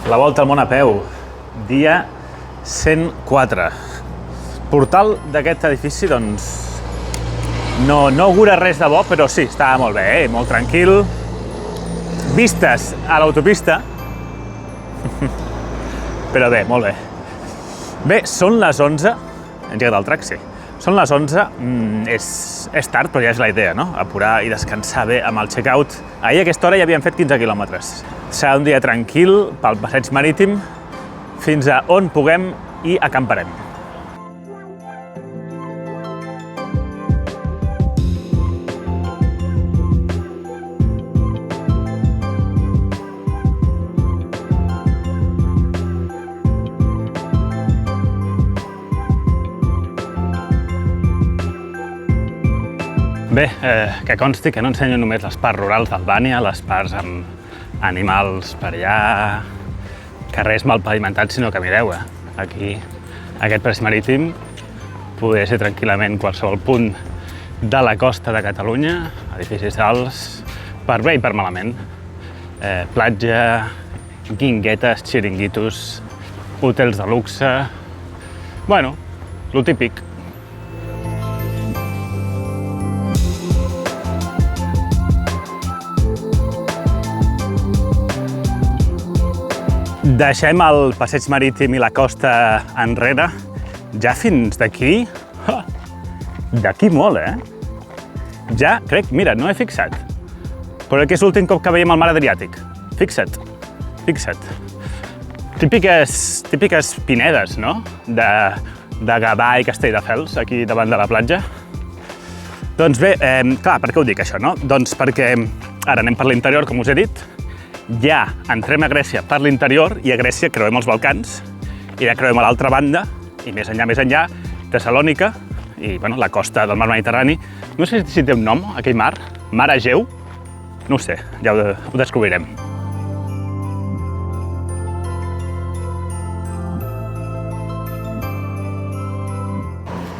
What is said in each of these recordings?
La volta al món a peu, dia 104. Portal d'aquest edifici, doncs, no augura res de bo, però sí, està molt bé, molt tranquil. Vistes a l'autopista, però bé, molt bé. Bé, són les 11, engega el track, sí. Són les 11, és tard, però ja és la idea, no? Apurar i descansar bé amb el check-out. Ahir a aquesta hora ja havíem fet 15 quilòmetres. Serà un dia tranquil pel passeig marítim fins a on puguem i acamparem. Bé, que consti que no ensenyo només les parts rurals d'Albània, les parts amb animals per allà, carrers mal pavimentats, sinó que mireu, aquí, aquest passeig marítim, podria ser tranquil·lament qualsevol punt de la costa de Catalunya, edificis alts, per bé i per malament. Platja, guinguetes, xiringuitos, hotels de luxe... Bueno, lo típic. Deixem el passeig marítim i la costa enrere, ja fins d'aquí... D'aquí molt, Ja, crec, mira, no he fixat, però que és l'últim cop que veiem el mar Adriàtic. Fixa't. Típiques pinedes, no?, de Gavà i Castelldefels, aquí davant de la platja. Doncs bé, clar, per què ho dic, això, no? Doncs perquè ara anem per l'interior, com us he dit, ja entrem a Grècia per l'interior i a Grècia creuem els Balcans i ja creuem a l'altra banda i més enllà, Tessalònica i bueno, la costa del mar Mediterrani. No sé si té un nom, aquell mar, Mar Egeu, no ho sé, ja ho descobrirem.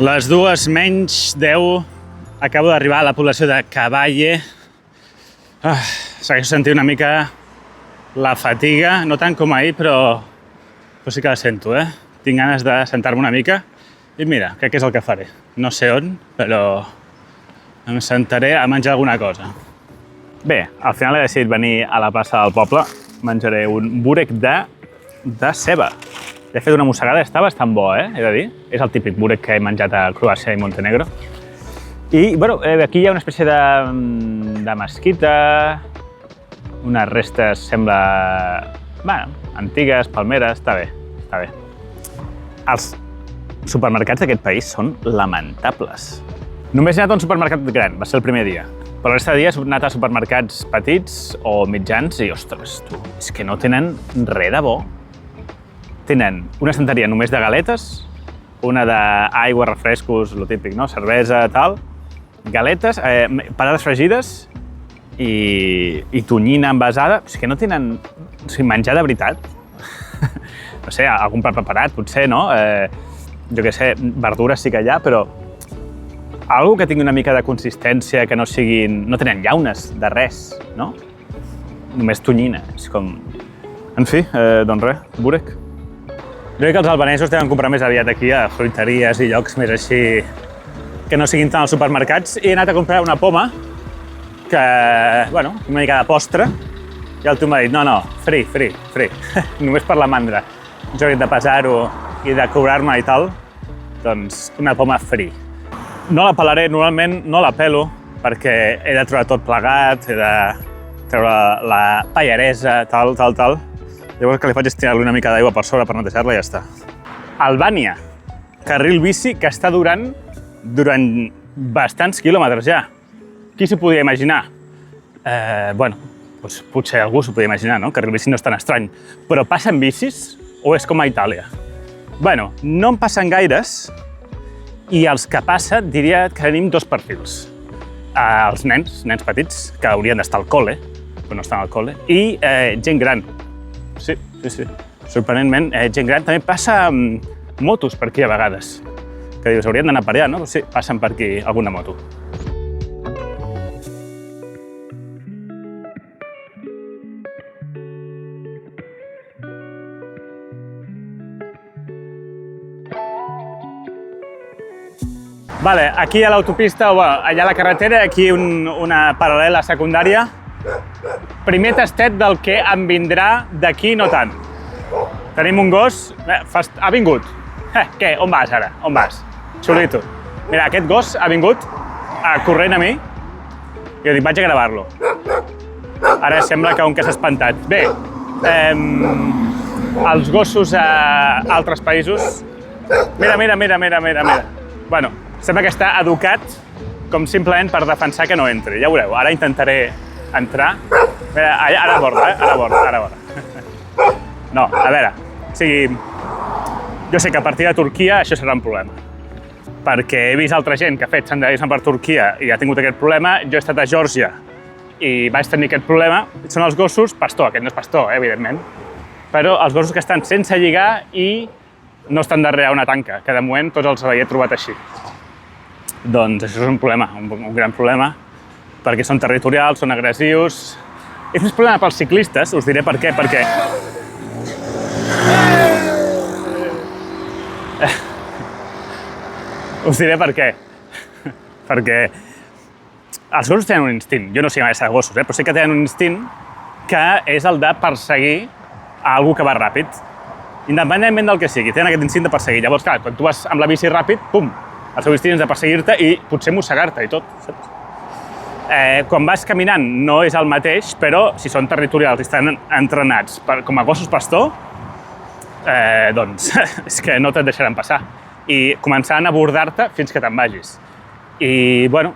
Les 2:10 acabo d'arribar a la població de Cavalle. Segueixo sentint una mica la fatiga, no tant com ahir, però sí que la sento, Tinc ganes de sentar-me una mica i mira, crec que és el que faré. No sé on, però em sentaré a menjar alguna cosa. Bé, al final he decidit venir a la plaça del poble. Menjaré un búrec de ceba. He fet una mossegada, està bastant bo, he de dir. És el típic búrec que he menjat a Croàcia i Montenegro. I, bueno, aquí hi ha una espècie de mesquita, unes restes, sembla, bueno, antigues, palmeres, està bé. Els supermercats d'aquest país són lamentables. Només he anat a un supermercat gran, va ser el primer dia, però la resta de dies he anat a supermercats petits o mitjans i, ostres, tu, és que no tenen res de bo. Tenen una estanteria només de galetes, una d'aigua, refrescos, lo típic, no? Cervesa, tal, galetes, patates fregides i tonyina envasada. És que no tenen menjar de veritat. No sé, algun plat preparat, potser, no? Jo què sé, verdures sí que hi ha, però algo que tingui una mica de consistència, que no siguin... No tenen llaunes de res, no? Només tonyina, és com... En fi, doncs res, búrec. Jo crec que els albanesos deuen comprar més aviat aquí a fruiteries i llocs més així que no siguin tant als supermercats. I he anat a comprar una poma que, bueno, una mica de postre i el tio m'ha dit, no, free, només per la mandra. Jo he de pesar-ho i de cobrar-me i tal, doncs una poma free. No la pelaré, normalment no la pelo perquè he de treure tot plegat, he de treure la pallaresa, tal. Llavors el que li faig és tirar-li una mica d'aigua per sobre per netejar-la i ja està. Albània, carril bici que està durant bastants quilòmetres ja. Qui s'ho podia imaginar? Bueno, doncs potser algú s'ho podia imaginar, no? Carril bici no és tan estrany. Però passen bicis o és com a Itàlia? Bueno, no en passen gaires i els que passen diria que tenim dos perfils. Els nens petits, que haurien d'estar al col·le, però no estan al col·le, i gent gran. Sí. Sorprenentment, gent gran. També passa motos per aquí a vegades. Que dius, haurien d'anar per allà, no? Sí, passen per aquí alguna moto. Vale, aquí a l'autopista, allà a la carretera, aquí una paral·lela secundària. Primer tastet del que em vindrà d'aquí no tant. Tenim un gos, ha vingut. Què? On vas ara? On vas? Xulito. Mira, aquest gos ha vingut corrent a mi i jo dic, vaig a gravar-lo. Ara sembla que un que s'ha espantat. Bé, els gossos a altres països... Mira. Bueno, sembla que està educat com simplement per defensar que no entri. Ja ho veureu, ara intentaré entrar. Mira, ara aborda, ara aborda. No, a veure, o sigui, jo sé que a partir de Turquia això serà un problema. Perquè he vist altra gent que ha fet senderisme per Turquia i ha tingut aquest problema. Jo he estat a Geòrgia i vaig tenir aquest problema. Són els gossos pastor, aquest no és pastor, evidentment. Però els gossos que estan sense lligar i no estan darrere una tanca, que de moment tots els he trobat així. Doncs això és un problema, un gran problema, perquè són territorials, són agressius. És un problema pels ciclistes, us diré per què, perquè... Us diré per què. Perquè els gossos tenen un instint, jo no sé gaire de gossos, però sí que tenen un instint que és el de perseguir a algú que va ràpid. Independentment del que sigui, tenen aquest instint de perseguir. Llavors, clar, quan tu vas amb la bici ràpid, pum, el seu instint és de perseguir-te i potser mossegar-te i tot, saps? Quan vas caminant no és el mateix, però si són territorials i estan entrenats com a gossos pastor, doncs és que no te't deixaran passar. I començaran a abordar-te fins que te'n vagis. I, bueno,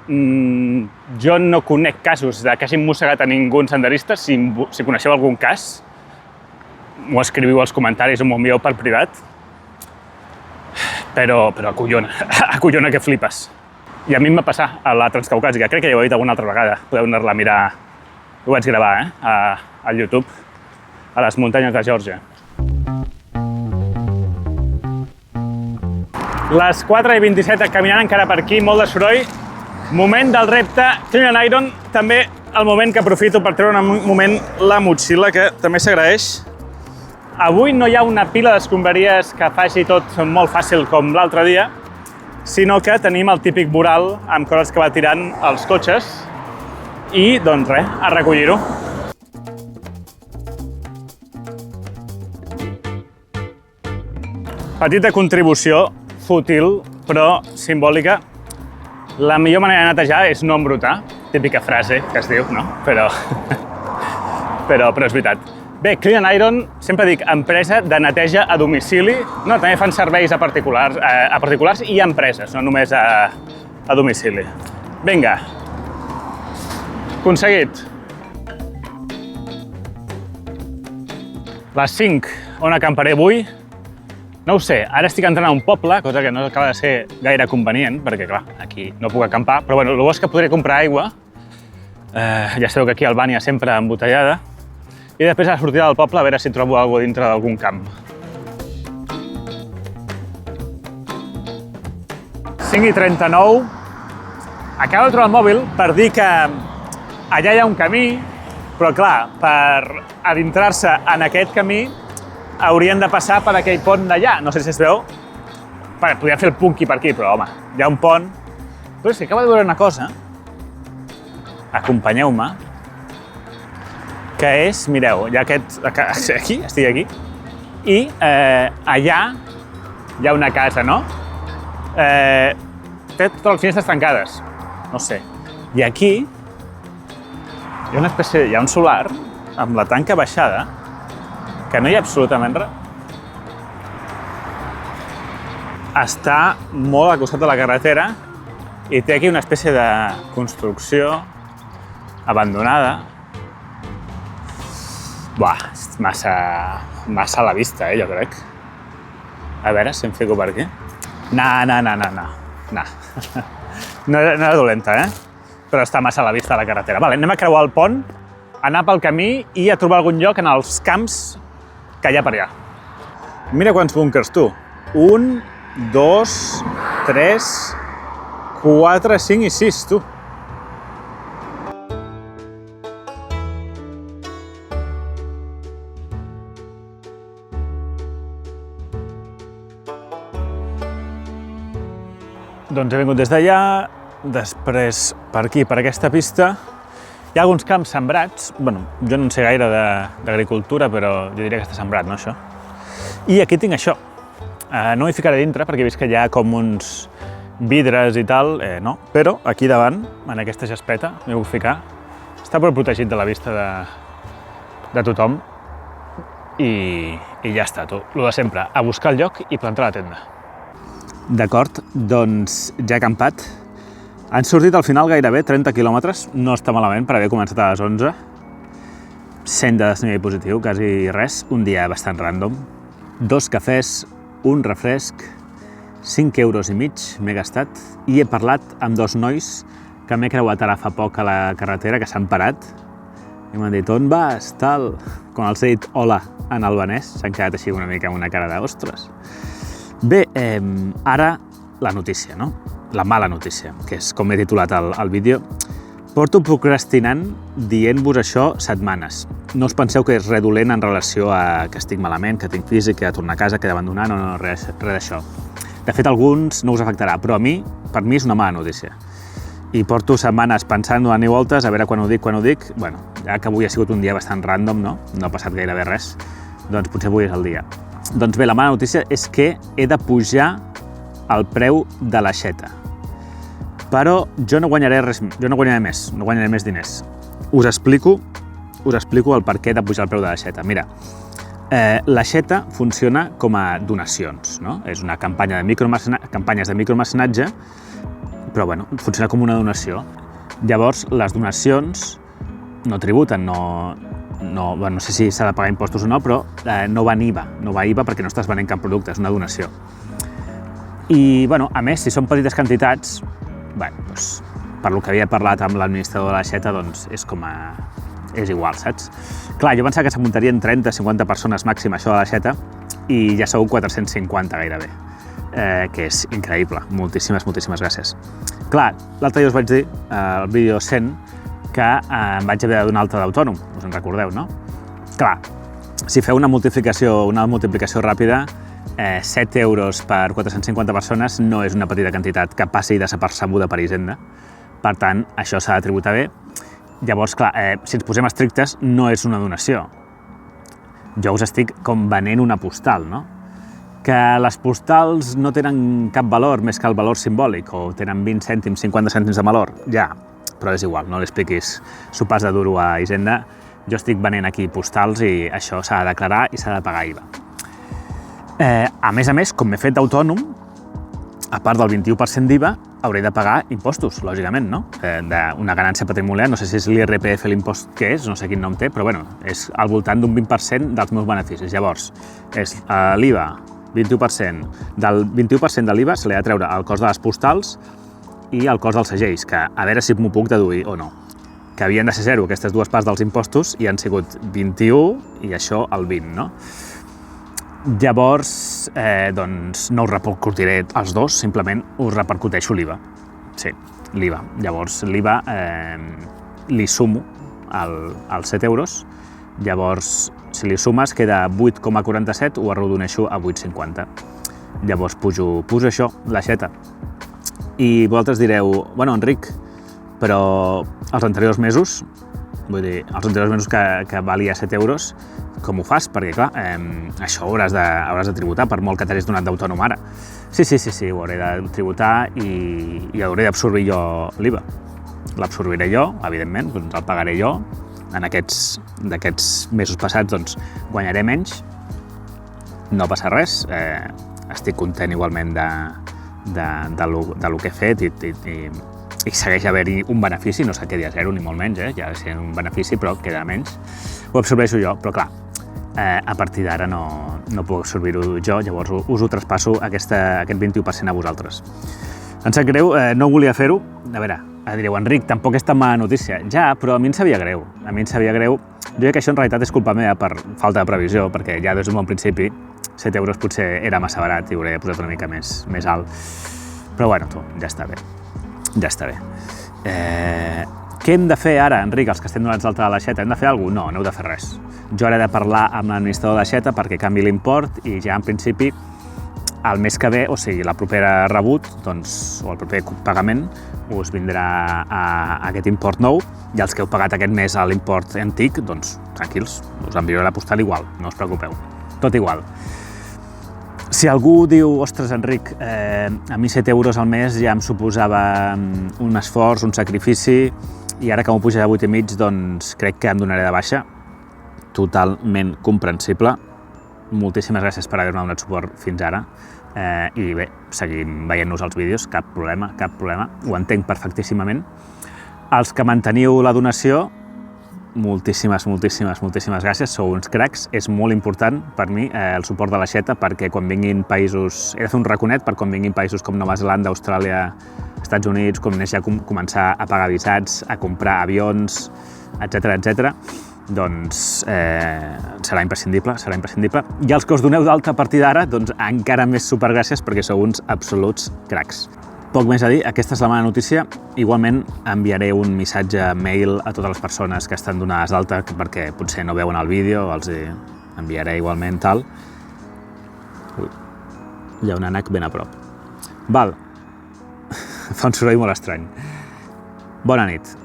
jo no conec casos de que hagin mossegat a ningú en senderista. Si coneixeu algun cas, m'ho escriviu als comentaris o m'ho envieu per privat. Però acollona que flipes. I a mi em va passar a la Transcaucàsica, crec que ja ho he dit alguna altra vegada. Podeu anar-la a mirar, ho vaig gravar, a YouTube, a les muntanyes de Geòrgia. Les 4:27 caminant encara per aquí, molt de soroll. Moment del repte Clean and Iron, també el moment que aprofito per treure un moment la motxilla, que també s'agraeix. Avui no hi ha una pila d'escombraries que faci tot molt fàcil com l'altre dia, sinó que tenim el típic voral amb coses que va tirant els cotxes i, doncs res, a recollir-ho. Petita contribució, fútil, però simbòlica. La millor manera de netejar és no embrutar, típica frase que es diu, no? Però és veritat. Bé, Clean and Iron, sempre dic, empresa de neteja a domicili. No, també fan serveis a particulars i a empreses, no només a domicili. Vinga. Aconseguit. Les 5 on acamparé avui. No ho sé, ara estic entrant a un poble, cosa que no acaba de ser gaire convenient, perquè, clar, aquí no puc acampar, però bueno, el bo és que podré comprar aigua. Ja sabeu que aquí a Albània sempre embotellada. I després a la sortida del poble a veure si trobo alguna cosa dintre d'algun camp. 5:39. Acabo de trobar el mòbil per dir que allà hi ha un camí, però clar, per adentrar-se en aquest camí haurien de passar per aquell pont d'allà. No sé si es veu. Podria fer el punky per aquí, però home, hi ha un pont. Però és que acabo de veure una cosa. Acompanyeu-me. Que és, mireu, hi ha aquí, estic aquí, i allà hi ha una casa, no? Té totes les finestres tancades, no sé. I aquí hi ha una espècie, hi ha un solar amb la tanca baixada, que no hi ha absolutament res. Està molt al costat de la carretera i té aquí una espècie de construcció abandonada. Buah, és massa a la vista, jo crec. A veure si em fico per aquí. No. No era dolenta, però està massa a la vista de la carretera. Vale, anem a creuar el pont, anar pel camí i a trobar algun lloc en els camps que hi ha per allà. Mira quants búnkers, tu. 1, 2, 3, 4, 5 i 6, tu. Doncs he vingut des d'allà, després per aquí, per aquesta pista. Hi ha alguns camps sembrats, bueno, jo no en sé gaire d'agricultura, però jo diria que està sembrat, no, això? I aquí tinc això. No m'hi ficaré dintre perquè he vist que hi ha com uns vidres i tal, no, però aquí davant, en aquesta jaspeta, m'hi puc ficar. Està prou protegit de la vista de tothom i ja està, tu. Lo de sempre, a buscar el lloc i plantar la tenda. D'acord, doncs ja he acampat. Han sortit al final gairebé 30 quilòmetres, no està malament per haver començat a les 11. 100 de desnivell positiu, quasi res, un dia bastant random. 2 cafès, un refresc, 5,5 euros m'he gastat i he parlat amb 2 nois que m'he creuat ara fa poc a la carretera, que s'han parat i m'han dit, on vas, tal? Quan els he dit hola en albanès, s'han quedat així una mica amb una cara d'ostres. Bé, ara la notícia, no? La mala notícia, que és com he titulat el vídeo. Porto procrastinant dient-vos això setmanes. No us penseu que és res dolent en relació a que estic malament, que tinc físic, que he de tornar a casa, que he d'abandonar, no, res d'això. De fet, a alguns no us afectarà, però per mi és una mala notícia. I porto setmanes pensant, donant-hi voltes, a veure quan ho dic. Bueno, ja que avui ha sigut un dia bastant random, no? No ha passat gairebé res, doncs potser avui és el dia. Doncs bé, la mala notícia és que he de pujar el preu de l'aixeta. Però jo no guanyaré res, no guanyaré més diners. Us explico el per què he de pujar el preu de l'aixeta. Mira, l'aixeta funciona com a donacions, no? És una campanya campanyes de micromecenatge, però bueno, funciona com una donació. Llavors, les donacions no tributen, no sé si s'ha de pagar impostos o no, però no va IVA perquè no estàs venent cap producte, és una donació. I, bueno, a més, si són petites quantitats, doncs, per lo que havia parlat amb l'administrador de l'aixeta, doncs és igual, saps? Clar, jo pensava que s'apuntarien 30-50 persones màxim això de l'aixeta i ja sou 450 gairebé, que és increïble. Moltíssimes gràcies. Clar, l'altre dia us vaig dir, al vídeo 100, que em vaig haver de donar alta d'autònom, us en recordeu, no? Clar, si feu una multiplicació ràpida, 7 euros per 450 persones no és una petita quantitat que passi desapercebuda per Hisenda. Per tant, això s'ha de tributar bé. Llavors, clar, si ens posem estrictes, no és una donació. Jo us estic com venent una postal, no? Que les postals no tenen cap valor més que el valor simbòlic, o tenen 20 cèntims, 50 cèntims de valor, ja, però és igual, no li expliquis sopars de duro a Hisenda. Jo estic venent aquí postals i això s'ha de declarar i s'ha de pagar IVA. A més, com m'he fet d'autònom, a part del 21% d'IVA, hauré de pagar impostos, lògicament, no? D'una ganància patrimonial, no sé si és l'IRPF l'impost que és, no sé quin nom té, però bueno, és al voltant d'un 20% dels meus beneficis. Llavors, és l'IVA, 21%. Del 21% de l'IVA se li ha de treure el cost de les postals i el cost dels segells, que a veure si m'ho puc deduir o no. Que havien de ser 0 aquestes dues parts dels impostos i han sigut 21 i això el 20, no? Llavors, doncs no us repercutiré els dos, simplement us repercuteixo l'IVA. Sí, l'IVA. Llavors, l'IVA li sumo als 7 euros, llavors, si li sumes, queda 8,47, ho arrodoneixo a 8,50. Llavors pujo això, l'aixeta. I vosaltres direu, bueno, Enric, però els anteriors mesos, vull dir, els anteriors mesos que valia 7 euros, com ho fas? Perquè, clar, això hauràs de tributar, per molt que t'hagis donat d'autònom ara. Sí, ho hauré de tributar i hauré d'absorbir jo l'IVA. L'absorbiré jo, evidentment, doncs el pagaré jo. En d'aquests mesos passats, doncs, guanyaré menys. No passa res. Estic content igualment del que he fet i segueix haver-hi un benefici, no se quedi a 0 ni molt menys, ja ha de ser un benefici, però queda menys. Ho absorbeixo jo, però clar, a partir d'ara no puc absorbir-ho jo, llavors us ho traspasso aquest 21% a vosaltres. Em sap greu, no volia fer-ho. A veure, direu, Enric, tampoc és tan mala notícia. Ja, però a mi em sabia greu. Jo crec que això en realitat és culpa meva per falta de previsió, perquè ja des d'un bon principi 7 euros potser era massa barat i hauré posat una mica més alt. Però bueno, ja està bé. Què hem de fer ara, Enric, els que estem donats d'alta de l'aixeta? Hem de fer alguna cosa? No, no heu de fer res. Jo ara he de parlar amb l'administrador de l'aixeta perquè canvi l'import i ja en principi el mes que ve, o sigui, la propera rebut, doncs, o el proper pagament, us vindrà aquest import nou, i els que heu pagat aquest mes a l'import antic, doncs tranquils, us enviaré la postal igual, no us preocupeu, tot igual. Si algú diu, ostres, Enric, a mi 7 euros al mes ja em suposava un esforç, un sacrifici, i ara que m'ho puja a 8,5, doncs crec que em donaré de baixa. Totalment comprensible. Moltíssimes gràcies per haver-me donat suport fins ara. I bé, seguim veient-nos els vídeos, cap problema, ho entenc perfectíssimament. Els que manteniu la donació, moltíssimes gràcies, sou uns cracs. És molt important per mi el suport de l'aixeta, perquè quan vinguin països, he de fer un raconet per quan vinguin països com Nova Zelanda, Austràlia, Estats Units, començar a pagar visats, a comprar avions, etc. Doncs serà imprescindible. I els que us doneu d'alta a partir d'ara, doncs encara més supergràcies perquè sou uns absoluts cracs. Poc més a dir, aquesta és la mala notícia. Igualment enviaré un missatge mail a totes les persones que estan donades d'alta perquè potser no veuen el vídeo, els enviaré igualment tal. Ui, hi ha un ànec ben a prop. Val, fa un soroll molt estrany. Bona nit.